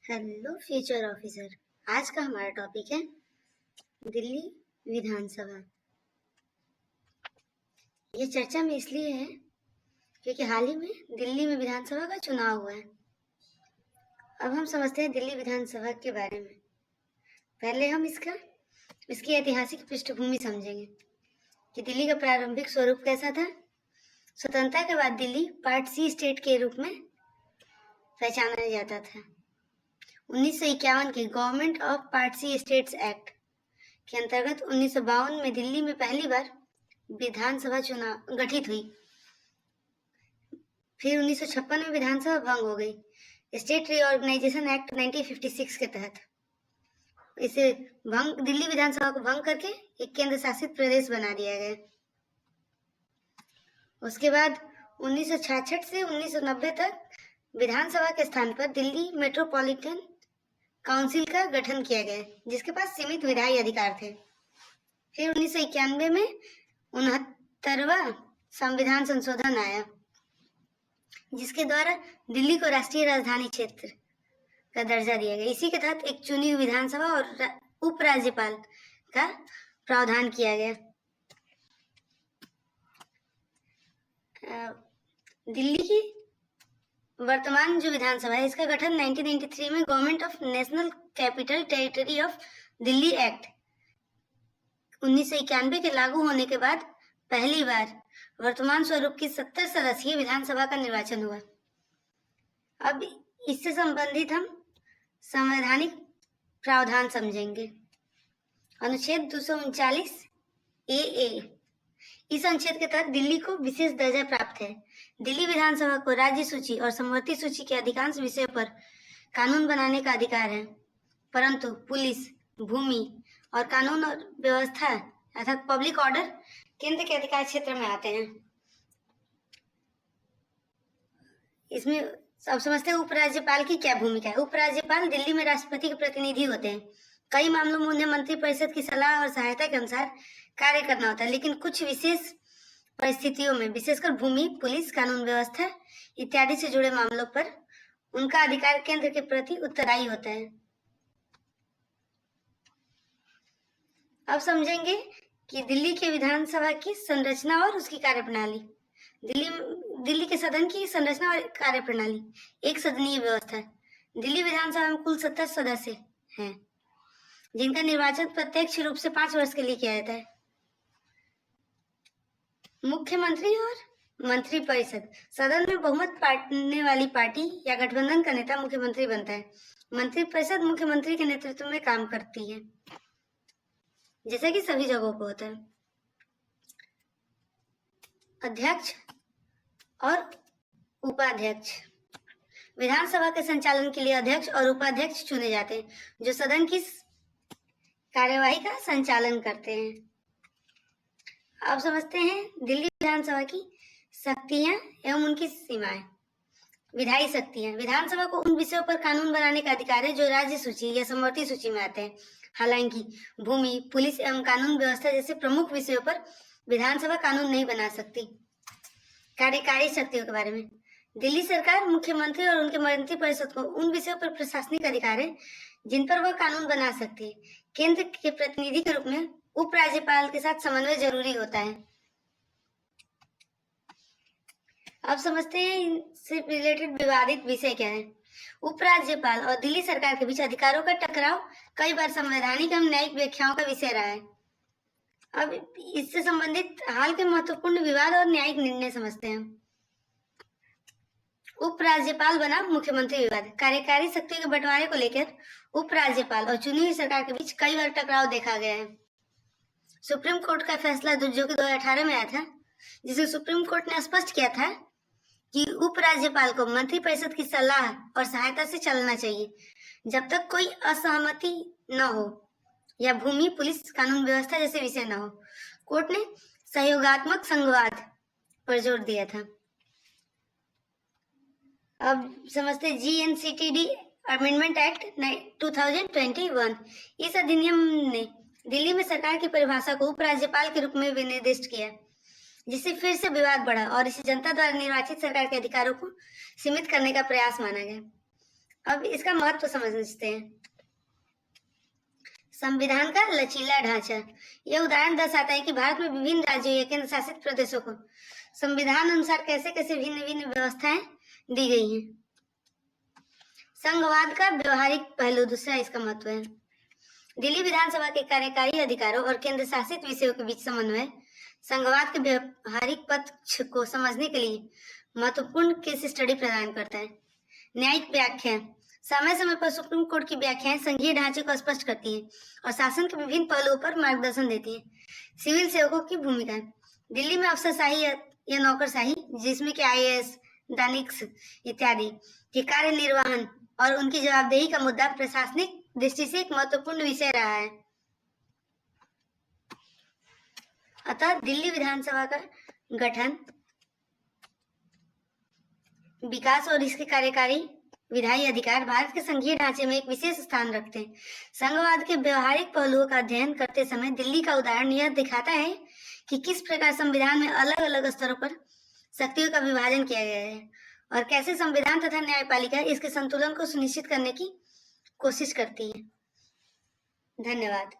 Hello future officer. आज का हमारा टॉपिक है दिल्ली विधानसभा। ये चर्चा में इसलिए है क्योंकि हाल ही में दिल्ली में विधानसभा का चुनाव हुआ है। अब हम समझते हैं दिल्ली विधानसभा के बारे में। पहले हम इसकी ऐतिहासिक पृष्ठभूमि समझेंगे कि दिल्ली का प्रारंभिक स्वरूप कैसा था। स्वतंत्रता के बाद दिल्ली पार्ट सी स्टेट के रूप में पहचाना जाता था। 1951 के government of part C states act के अंतर्गत 1952 में दिल्ली में पहली बार विधानसभा चुनाव गठित हुई। फिर 1956 में विधानसभा भंग हो गई स्टेट रीऑर्गेनाइजेशन एक्ट 1956 के तहत। इसे दिल्ली विधानसभा को भंग करके एक केंद्र शासित प्रदेश बना दिया गया। उसके बाद 1966 से 1990 तक विधानसभा के स्थान पर दिल्ली मेट्रोपॉलिटन काउंसिल का गठन किया गया जिसके पास सीमित विधायी अधिकार थे। फिर 1991 में 69वां संविधान संशोधन आया जिसके द्वारा दिल्ली को राष्ट्रीय राजधानी क्षेत्र का दर्जा दिया गया। इसी के तहत एक चुनी हुई विधानसभा और उपराज्यपाल का प्रावधान किया गया। दिल्ली की वर्तमान जो विधानसभा है इसका गठन 1993 में government of national capital territory of Delhi act 1991 के लागू होने के बाद पहली बार वर्तमान स्वरूप की 70 सदस्यीय विधानसभा का निर्वाचन हुआ। अब इससे संबंधित हम संवैधानिक प्रावधान समझेंगे। अनुच्छेद 239 ए इस अनुच्छेद के तहत दिल्ली को विशेष दर्जा प्राप्त है। दिल्ली विधानसभा को राज्य सूची और समवर्ती सूची के अधिकांश विषयों पर कानून बनाने का अधिकार है, परंतु पुलिस, भूमि और कानून और व्यवस्था अर्थात पब्लिक ऑर्डर केंद्र के अधिकार क्षेत्र में आते हैं। इसमें अब समझते हैं उपराज्यपाल की क्या भूमिका है। उपराज्यपाल दिल्ली में राष्ट्रपति के प्रतिनिधि होते हैं। कई मामलों में उन्हें मंत्रिपरिषद की सलाह और सहायता के अनुसार कार्य करना होता है, लेकिन कुछ विशेष परिस्थितियों में विशेषकर भूमि, पुलिस, कानून व्यवस्था इत्यादि से जुड़े मामलों पर उनका अधिकार केंद्र के प्रति उत्तरदायी होता है। अब समझेंगे कि दिल्ली के विधानसभा की संरचना और उसकी कार्यप्रणाली। दिल्ली के सदन की संरचना और कार्यप्रणाली। एक सदनीय व्यवस्था। दिल्ली विधानसभा में कुल 70 सदस्य हैं जिनका निर्वाचन प्रत्यक्ष रूप से 5 वर्ष के लिए किया जाता है। मुख्यमंत्री और मंत्रिपरिषद। सदन में बहुमत पाने वाली पार्टी या गठबंधन का नेता मुख्यमंत्री बनता है। मंत्रिपरिषद मुख्यमंत्री के नेतृत्व में काम करती है जैसा कि सभी जगहों पर होता है। अध्यक्ष और उपाध्यक्ष। विधानसभा के संचालन के लिए अध्यक्ष और उपाध्यक्ष चुने जाते हैं जो सदन की कार्यवाही का संचालन करते हैं। अब समझते हैं दिल्ली विधानसभा की शक्तियां एवं उनकी सीमाएं। विधायी शक्तियां। विधानसभा को उन विषयों पर कानून बनाने का अधिकार है जो राज्य सूची या समवर्ती सूची में आते हैं। हालांकि भूमि, पुलिस एवं कानून व्यवस्था जैसे प्रमुख विषयों पर विधानसभा कानून नहीं बना सकती। कार्यकारी शक्तियों के बारे में। दिल्ली सरकार, मुख्यमंत्री और उनके मंत्रिपरिषद को उन विषयों पर प्रशासनिक अधिकार है जिन पर वह कानून बना सकती है। केंद्र के प्रतिनिधि के रूप में उपराज्यपाल के साथ समन्वय जरूरी होता है। अब समझते हैं इनसे रिलेटेड विवादित विषय क्या है। उपराज्यपाल और दिल्ली सरकार के बीच अधिकारों का टकराव कई बार संवैधानिक एवं न्यायिक व्याख्याओं का विषय रहा है। अब इससे संबंधित हाल के महत्वपूर्ण विवाद और न्यायिक निर्णय समझते हैं। उपराज्यपाल बना मुख्यमंत्री विवाद। कार्यकारी शक्तियों के बंटवारे को लेकर उपराज्यपाल और चुनी हुई सरकार के बीच कई बार टकराव देखा गया है। सुप्रीम कोर्ट का फैसला जो कि 2018 में आया था, जिसमें सुप्रीम कोर्ट ने स्पष्ट किया था कि उपराज्यपाल को मंत्रिपरिषद की सलाह और सहायता से चलना चाहिए जब तक कोई असहमति न हो या भूमि, पुलिस, कानून व्यवस्था जैसे विषय न हो। कोर्ट ने सहयोगात्मक संघवाद पर जोर दिया था। अब समझते GNCTD अमेंडमेंट एक्ट 2021। इस अधिनियम ने दिल्ली में सरकार की परिभाषा को उपराज्यपाल के रूप में विनिर्दिष्ट किया, जिससे फिर से विवाद बढ़ा और इसे जनता द्वारा निर्वाचित सरकार के अधिकारों को सीमित करने का प्रयास माना गया। अब इसका महत्व समझते हैं। संविधान का लचीला ढांचा। यह उदाहरण दर्शाता है कि भारत में विभिन्न राज्यों या केंद्र शासित प्रदेशों को संविधान अनुसार कैसे कैसे भिन्न भिन्न व्यवस्थाएं दी गई हैं। संघवाद का व्यवहारिक पहलू। दूसरा इसका महत्व है। दिल्ली विधानसभा के कार्यकारी अधिकारों और केंद्र शासित विषयों के बीच समन्वय संघवाद के व्यवहारिक पक्ष को समझने के लिए महत्वपूर्ण केस स्टडी प्रदान करता है। न्यायिक व्याख्या। समय समय पर सुप्रीम कोर्ट की व्याख्याएं संघीय ढांचे को स्पष्ट करती है और शासन के विभिन्न पहलुओं पर मार्गदर्शन देती है। सिविल सेवकों की भूमिका। दिल्ली में अफसरशाही या नौकरशाही, जिसमें कि IAS, दानिक्स इत्यादि के कार्य निर्वहन और उनकी जवाबदेही का मुद्दा प्रशासनिक दृष्टि से एक महत्वपूर्ण विषय रहा है। अतः दिल्ली विधानसभा का गठन, विकास और इसके कार्यकारी विधायी अधिकार भारत के संघीय ढांचे में एक विशेष स्थान रखते हैं। संघवाद के व्यवहारिक पहलुओं का अध्ययन करते समय दिल्ली का उदाहरण यह दिखाता है कि किस प्रकार संविधान में अलग अलग स्तरों पर शक्तियों का विभाजन किया गया है और कैसे संविधान तथा न्यायपालिका इसके संतुलन को सुनिश्चित करने की कोशिश करती है। धन्यवाद।